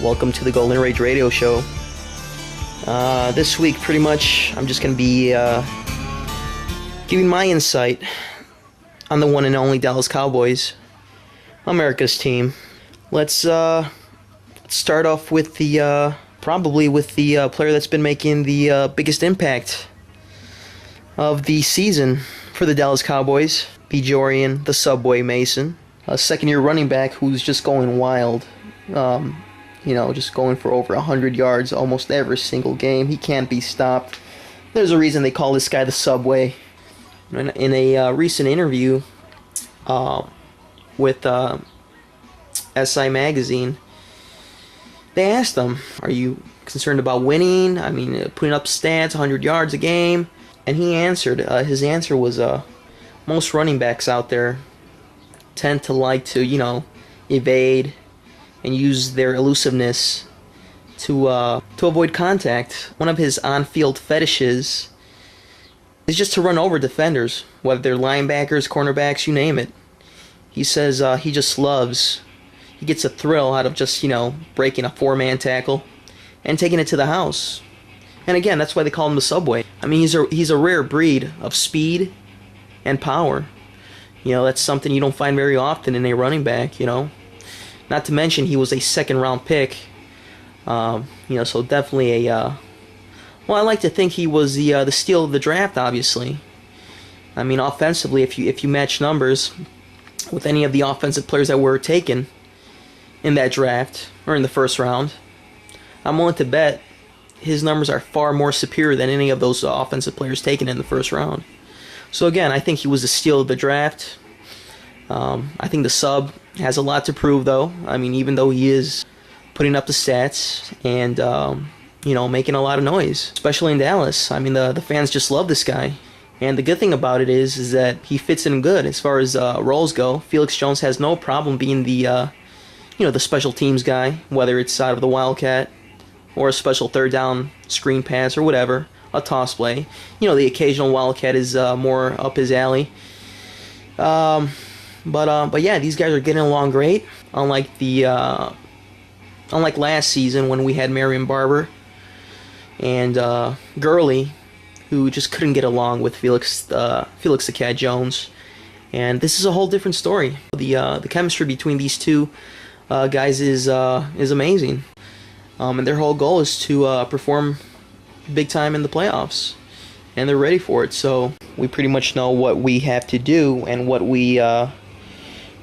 Welcome to the Golden Rage Radio Show. This week, pretty much, I'm just going to be giving my insight on the one and only Dallas Cowboys, America's team. Let's start off with the probably with the player that's been making the biggest impact of the season for the Dallas Cowboys, Bjorn the Subway Mason, a second-year running back who's just going wild. Just going for over 100 yards almost every single game. He can't be stopped. There's a reason they call this guy the Subway. In a recent interview with SI Magazine, they asked him, "Are you concerned about winning? I mean, putting up stats, 100 yards a game?" And he answered. His answer was, "Most running backs out there tend to like to, evade and use their elusiveness to avoid contact. One of his on-field fetishes is just to run over defenders, whether they're linebackers, cornerbacks, you name it. He says he gets a thrill out of just, breaking a four-man tackle and taking it to the house. And again, that's why they call him the Subway. I mean, he's a rare breed of speed and power. That's something you don't find very often in a running back, Not to mention, he was a second-round pick. So definitely I like to think he was the steal of the draft, obviously. I mean, offensively, if you match numbers with any of the offensive players that were taken in that draft, or in the first round, I'm willing to bet his numbers are far more superior than any of those offensive players taken in the first round. So again, I think he was the steal of the draft. I think the Sub has a lot to prove, though. I mean, even though he is putting up the stats and, making a lot of noise, especially in Dallas. I mean, the fans just love this guy. And the good thing about it is that he fits in good as far as roles go. Felix Jones has no problem being the special teams guy, whether it's out of the Wildcat or a special third down screen pass or whatever, a toss play. The occasional Wildcat is more up his alley. But yeah, these guys are getting along great. Unlike last season when we had Marion Barber and Gurley, who just couldn't get along with Felix the Cat Jones. And this is a whole different story. The chemistry between these two guys is amazing. And their whole goal is to perform big time in the playoffs, and they're ready for it. So we pretty much know what we have to do and what we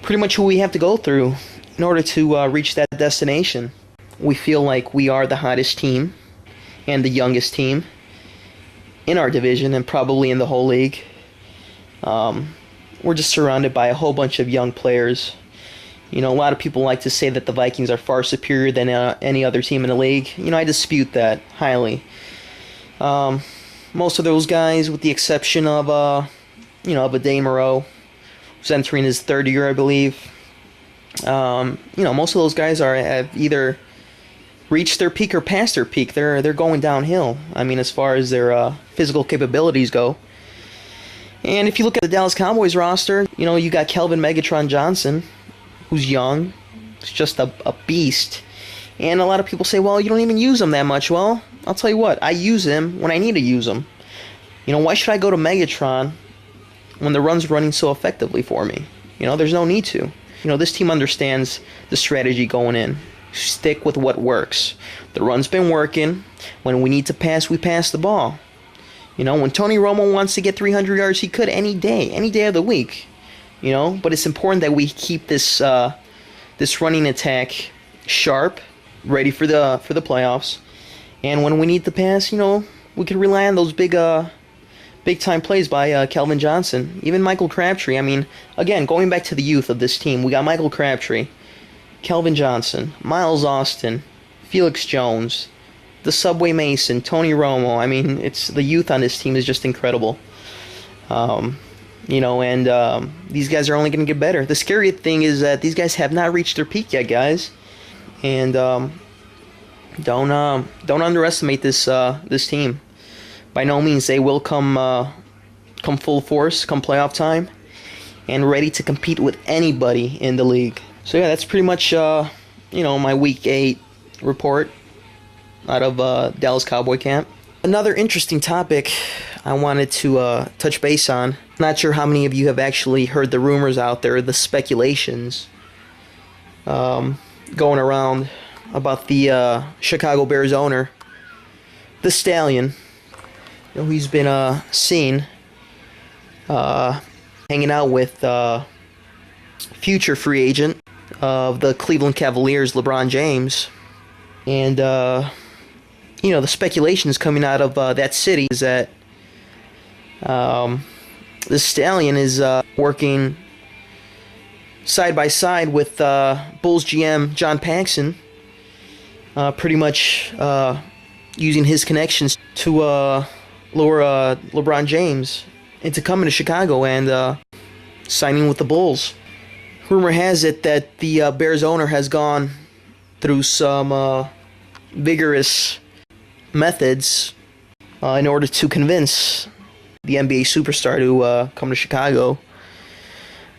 pretty much who we have to go through in order to reach that destination. We feel like we are the hottest team and the youngest team in our division and probably in the whole league. We're just surrounded by a whole bunch of young players. A lot of people like to say that the Vikings are far superior than any other team in the league. I dispute that highly. Most of those guys, with the exception of a Dane Moreau, who's entering his third year, I believe. Most of those guys have either reached their peak or past their peak. They're going downhill. I mean, as far as their physical capabilities go. And if you look at the Dallas Cowboys roster, you got Kelvin Megatron Johnson, who's young. He's just a beast. And a lot of people say, well, you don't even use him that much. Well, I'll tell you what, I use him when I need to use him. Why should I go to Megatron when the run's running so effectively for me? There's no need to. This team understands the strategy going in. Stick with what works. The run's been working. When we need to pass, we pass the ball. When Tony Romo wants to get 300 yards, he could any day of the week. But it's important that we keep this running attack sharp, ready for the playoffs. And when we need to pass, we can rely on those big time plays by Kelvin Johnson. Even Michael Crabtree. I mean, again, going back to the youth of this team, we got Michael Crabtree, Kelvin Johnson, Miles Austin, Felix Jones, the Subway Mason, Tony Romo. I mean, it's the youth on this team is just incredible. These guys are only going to get better. The scary thing is that these guys have not reached their peak yet, guys. And don't underestimate this team. By no means, they will come full force, come playoff time, and ready to compete with anybody in the league. So yeah, that's pretty much my Week 8 report out of Dallas Cowboy camp. Another interesting topic I wanted to touch base on. Not sure how many of you have actually heard the rumors out there, the speculations going around about the Chicago Bears owner, the Stallion. You know, he's been seen hanging out with future free agent of the Cleveland Cavaliers, LeBron James. And, you know, the speculations coming out of that city is that the Stallion is working side by side with Bulls GM John Paxson, pretty much using his connections to lure LeBron James into coming to Chicago and signing with the Bulls. Rumor has it that the Bears owner has gone through some vigorous methods in order to convince the NBA superstar to come to Chicago.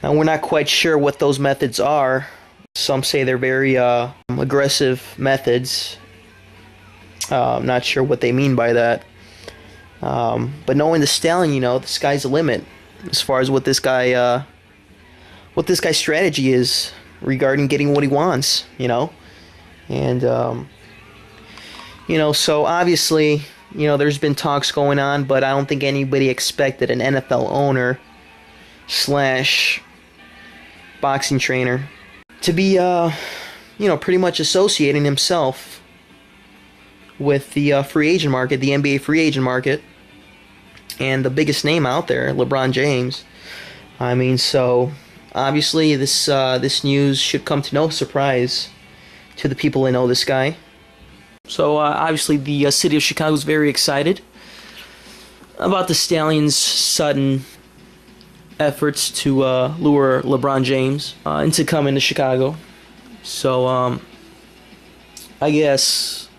Now, we're not quite sure what those methods are. Some say they're very aggressive methods. I'm not sure what they mean by that. But knowing the Stallion, you know, the sky's the limit as far as what this guy's strategy is regarding getting what he wants, you know. And, you know, so obviously, you know, there's been talks going on, but I don't think anybody expected an NFL owner / boxing trainer to be, you know, pretty much associating himself with the free agent market, the NBA free agent market, and the biggest name out there, LeBron James. I mean, so obviously this news should come to no surprise to the people that know this guy. So obviously the city of Chicago is very excited about the Stallion's sudden efforts to lure LeBron James into coming to Chicago. So I guess,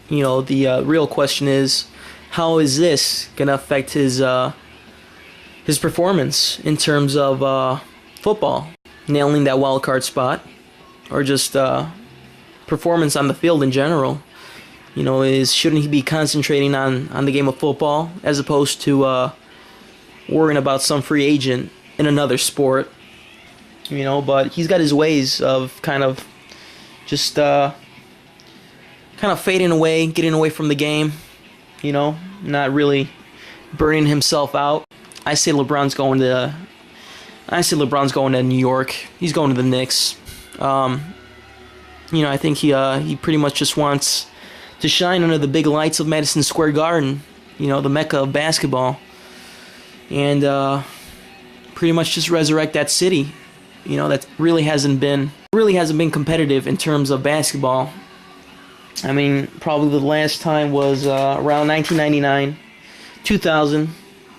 you know, the real question is, how is this gonna affect his performance in terms of football, nailing that wild card spot, or just performance on the field in general? You know, shouldn't he be concentrating on the game of football as opposed to worrying about some free agent in another sport? You know, but he's got his ways of kind of just fading away, getting away from the game. You know, not really burning himself out. I say LeBron's going to New York. He's going to the Knicks. You know, I think he pretty much just wants to shine under the big lights of Madison Square Garden, you know, the mecca of basketball, and pretty much just resurrect that city, you know, that really hasn't been competitive in terms of basketball. I mean, probably the last time was around 1999, 2000,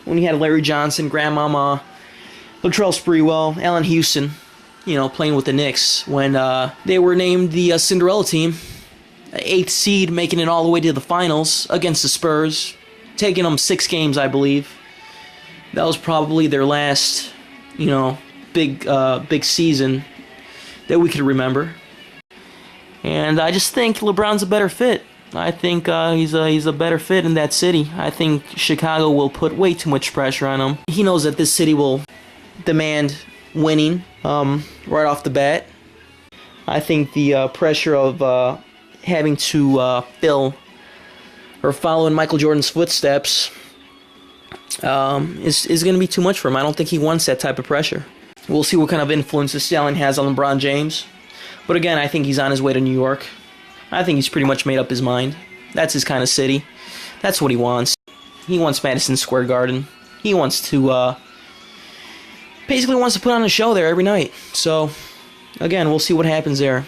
when you had Larry Johnson, Grandmama, Latrell Sprewell, Allen Houston, you know, playing with the Knicks when they were named the Cinderella team, 8th seed, making it all the way to the finals against the Spurs, taking them 6 games, I believe. That was probably their last, you know, big season that we could remember. And I just think LeBron's a better fit. I think he's a better fit in that city. I think Chicago will put way too much pressure on him. He knows that this city will demand winning right off the bat. I think the pressure of having to fill or follow in Michael Jordan's footsteps is going to be too much for him. I don't think he wants that type of pressure. We'll see what kind of influence the Stallion has on LeBron James. But again, I think he's on his way to New York. I think he's pretty much made up his mind. That's his kind of city. That's what he wants. He wants Madison Square Garden. He wants to, basically wants to put on a show there every night. So, again, we'll see what happens there.